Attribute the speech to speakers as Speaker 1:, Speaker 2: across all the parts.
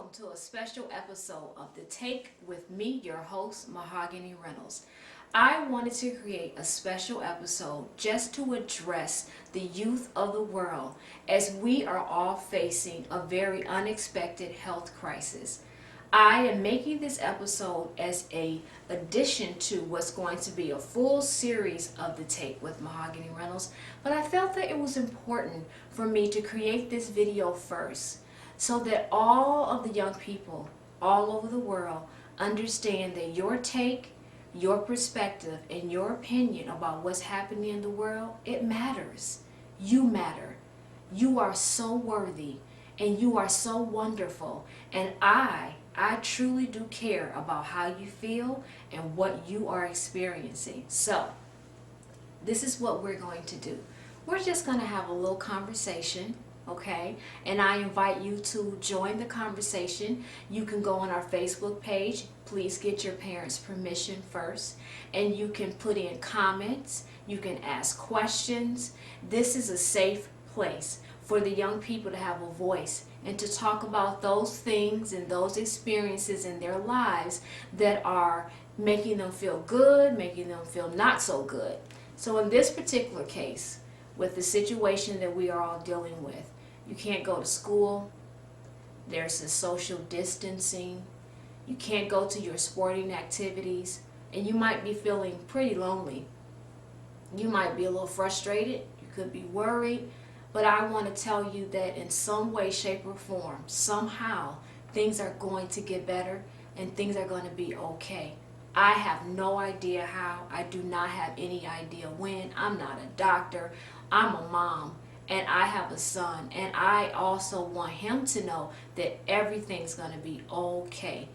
Speaker 1: welcome to a special episode of The Take with me, your host, Mahogany Reynolds. I wanted to create a special episode just to address the youth of the world as we are all facing a very unexpected health crisis. I am making this episode as a addition to what's going to be a full series of The Take with Mahogany Reynolds, but I felt that it was important for me to create this video first so that all of the young people all over the world understand that your take, your perspective, and your opinion about what's happening in the world, it matters. You matter. You are so worthy and you are so wonderful, and I truly do care about how you feel and what you are experiencing. So, this is what we're going to do. We're just going to have a little conversation, okay? And I invite you to join the conversation. You can go on our Facebook page. Please get your parents' permission first. And you can put in comments. You can ask questions. This is a safe place for the young people to have a voice and to talk about those things and those experiences in their lives that are making them feel good, making them feel not so good. So in this particular case, with the situation that we are all dealing with, you can't go to school, there's a social distancing, you can't go to your sporting activities, and you might be feeling pretty lonely. You might be a little frustrated, you could be worried, but I want to tell you that in some way, shape, or form, somehow, things are going to get better and things are going to be okay. I have no idea how. I do not have any idea when. I'm not a doctor. I'm a mom and I have a son, and I also want him to know that everything's going to be okay.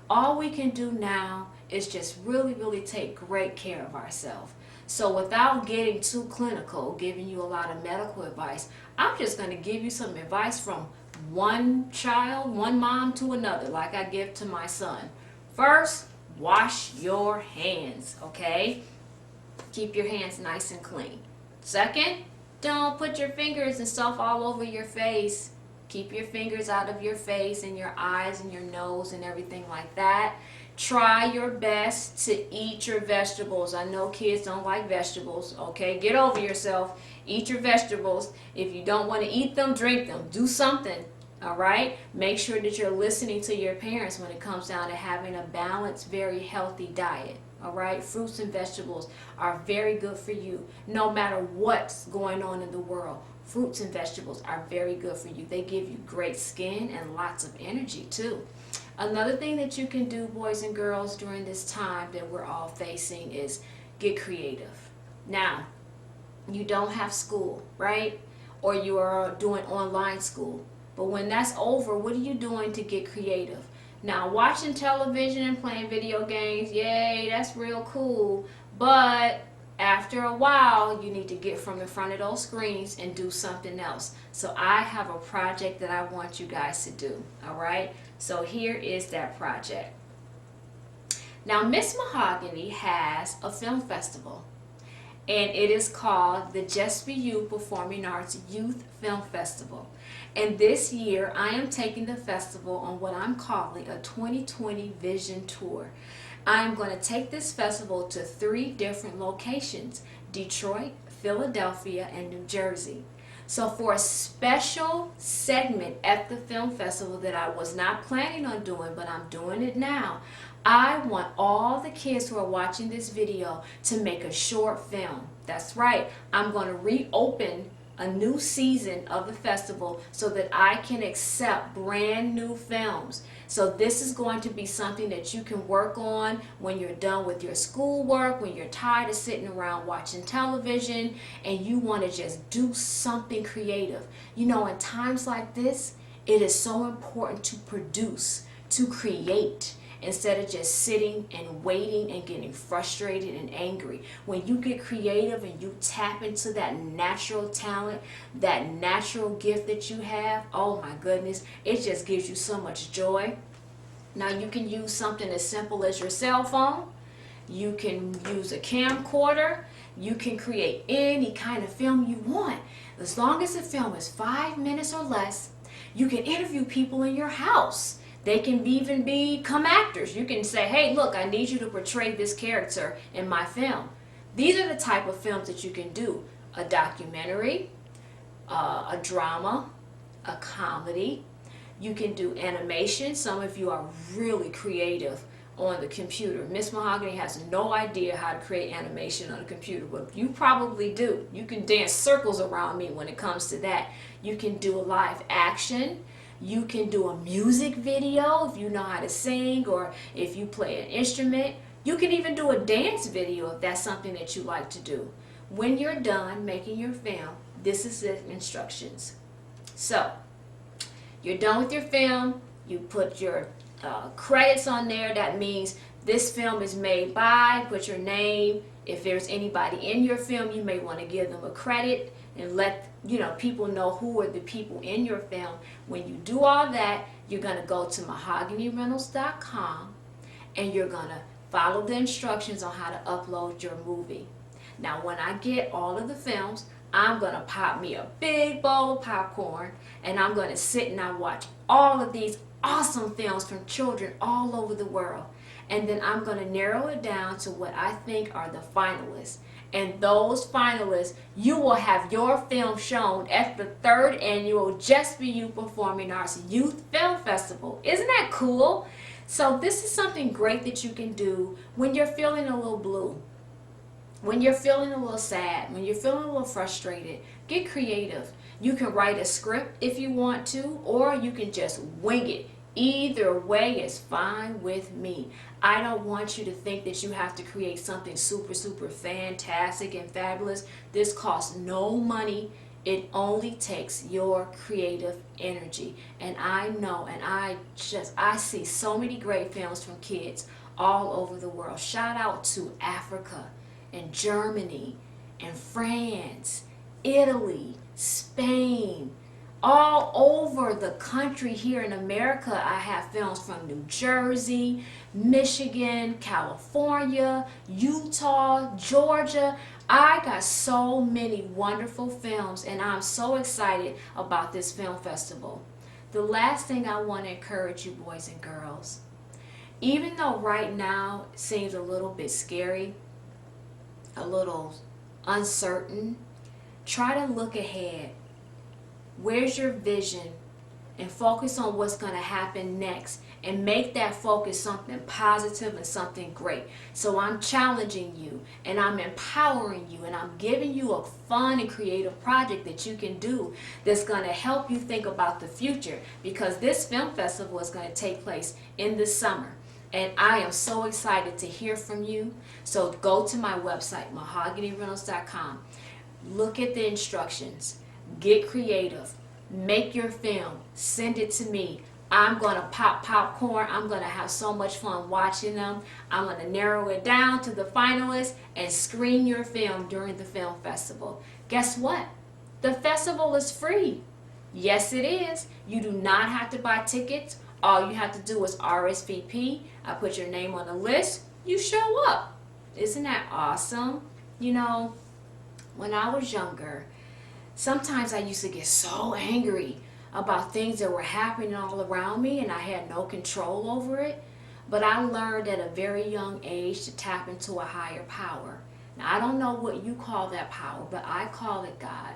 Speaker 1: All we can do now is just really take great care of ourselves. So without getting too clinical, giving you a lot of medical advice, I'm just going to give you some advice from one child, one mom to another, like I give to my son. First, wash your hands, okay? Keep your hands nice and clean. Second, don't put your fingers and stuff all over your face. Keep your fingers out of your face and your eyes and your nose and everything like that. Try your best to eat your vegetables. I know kids don't like vegetables, okay? Get over yourself. Eat your vegetables. If you don't want to eat them, drink them. Do something, all right? Make sure that you're listening to your parents when it comes down to having a balanced, very healthy diet, all right? Fruits and vegetables are very good for you, no matter what's going on in the world. Fruits and vegetables are very good for you. They give you great skin and lots of energy, too. Another thing that you can do, boys and girls, during this time that we're all facing is get creative. Now, you don't have school, right? Or you are doing online school. But when that's over, what are you doing to get creative? Now, watching television and playing video games, yay, that's real cool. But after a while, you need to get from in front of those screens and do something else. So I have a project that I want you guys to do, all right? So here is that project. Now, Miss Mahogany has a film festival, and it is called the Just Be You Performing Arts Youth Film Festival. And this year, I am taking the festival on what I'm calling a 2020 Vision Tour. I'm going to take this festival to 3 different locations: Detroit, Philadelphia, and New Jersey. So for a special segment at the film festival that I was not planning on doing, but I'm doing it now, I want all the kids who are watching this video to make a short film. That's right. I'm going to reopen a new season of the festival so that I can accept brand new films. So this is going to be something that you can work on when you're done with your schoolwork, when you're tired of sitting around watching television and you want to just do something creative. You know, in times like this, it is so important to produce, to create, instead of just sitting and waiting and getting frustrated and angry. When you get creative and you tap into that natural talent, that natural gift that you have, oh my goodness, it just gives you so much joy. Now you can use something as simple as your cell phone. You can use a camcorder. You can create any kind of film you want. As long as the film is 5 minutes or less, you can interview people in your house. They can even become actors. You can say, hey, look, I need you to portray this character in my film. These are the type of films that you can do. A documentary, a drama, a comedy. You can do animation. Some of you are really creative on the computer. Miss Mahogany has no idea how to create animation on a computer, but you probably do. You can dance circles around me when it comes to that. You can do a live action. You can do a music video if you know how to sing or if you play an instrument. You can even do a dance video if that's something that you like to do. When you're done making your film, this is the instructions. So, you're done with your film. You put your credits on there. That means this film is made by, put your name. If there's anybody in your film, you may want to give them a credit and let people know who are the people in your film. When you do all that, you're going to go to mahoganyreynolds.com and you're going to follow the instructions on how to upload your movie. Now, when I get all of the films, I'm going to pop me a big bowl of popcorn and I'm going to sit and I watch all of these awesome films from children all over the world. And then I'm going to narrow it down to what I think are the finalists. And those finalists, you will have your film shown at the 3rd annual Just For You Performing Arts Youth Film Festival. Isn't that cool? So this is something great that you can do when you're feeling a little blue, when you're feeling a little sad, when you're feeling a little frustrated. Get creative. You can write a script if you want to, or you can just wing it. Either way is fine with me. I don't want you to think that you have to create something super, super fantastic and fabulous. This costs no money. It only takes your creative energy. And I know, and I see so many great films from kids all over the world. Shout out to Africa and Germany and France, Italy, Spain, all over the country. Here in America, I have films from New Jersey, Michigan, California, Utah, Georgia. I got so many wonderful films and I'm so excited about this film festival. The last thing I want to encourage you boys and girls, even though right now it seems a little bit scary, a little uncertain, try to look ahead. Where's your vision? And focus on what's going to happen next and make that focus something positive and something great. So I'm challenging you and I'm empowering you and I'm giving you a fun and creative project that you can do that's going to help you think about the future, because this film festival is going to take place in the summer. And I am so excited to hear from you. So go to my website, mahoganyreynolds.com. Look at the instructions. Get creative. Make your film. Send it to me. I'm going to pop popcorn. I'm going to have so much fun watching them. I'm going to narrow it down to the finalists and screen your film during the film festival. Guess what? The festival is free. Yes, it is. You do not have to buy tickets. All you have to do is RSVP. I put your name on the list. You show up. Isn't that awesome? You know, when I was younger, sometimes I used to get so angry about things that were happening all around me and I had no control over it. But I learned at a very young age to tap into a higher power. Now, I don't know what you call that power, but I call it God.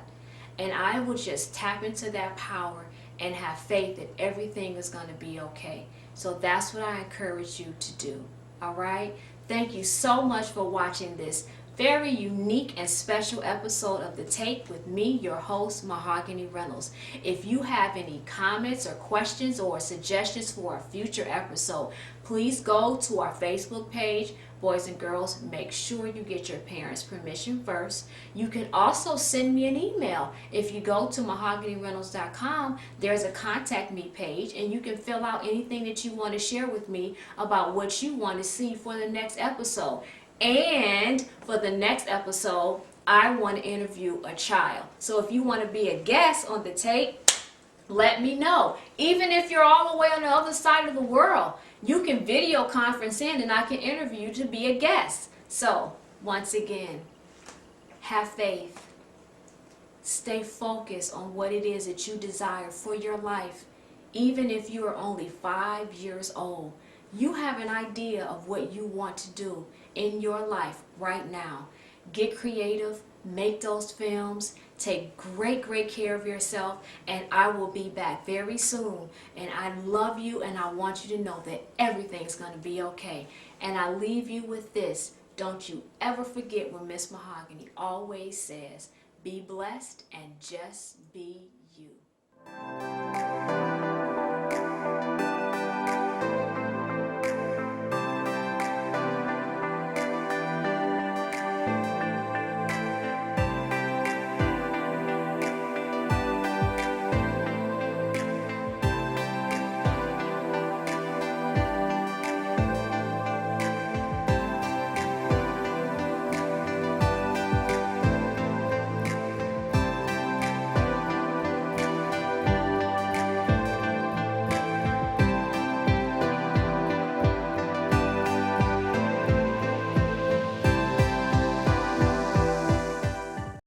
Speaker 1: And I would just tap into that power and have faith that everything is going to be okay. So that's what I encourage you to do. All right? Thank you so much for watching this very unique and special episode of The Take with me, your host, Mahogany Reynolds. If you have any comments or questions or suggestions for a future episode, please go to our Facebook page. Boys and girls, make sure you get your parents' permission first. You can also send me an email. If you go to mahoganyreynolds.com, there's a contact me page and you can fill out anything that you want to share with me about what you want to see for the next episode. And for the next episode, I want to interview a child. So if you want to be a guest on The Take, let me know. Even if you're all the way on the other side of the world, you can video conference in and I can interview you to be a guest. So, once again, have faith. Stay focused on what it is that you desire for your life. Even if you are only 5 years old, you have an idea of what you want to do in your life right now. Get creative, make those films, take great care of yourself, and I will be back very soon. And I love you, and I want you to know that everything's going to be okay. And I leave you with this. Don't you ever forget what Miss Mahogany always says. Be blessed and just be you.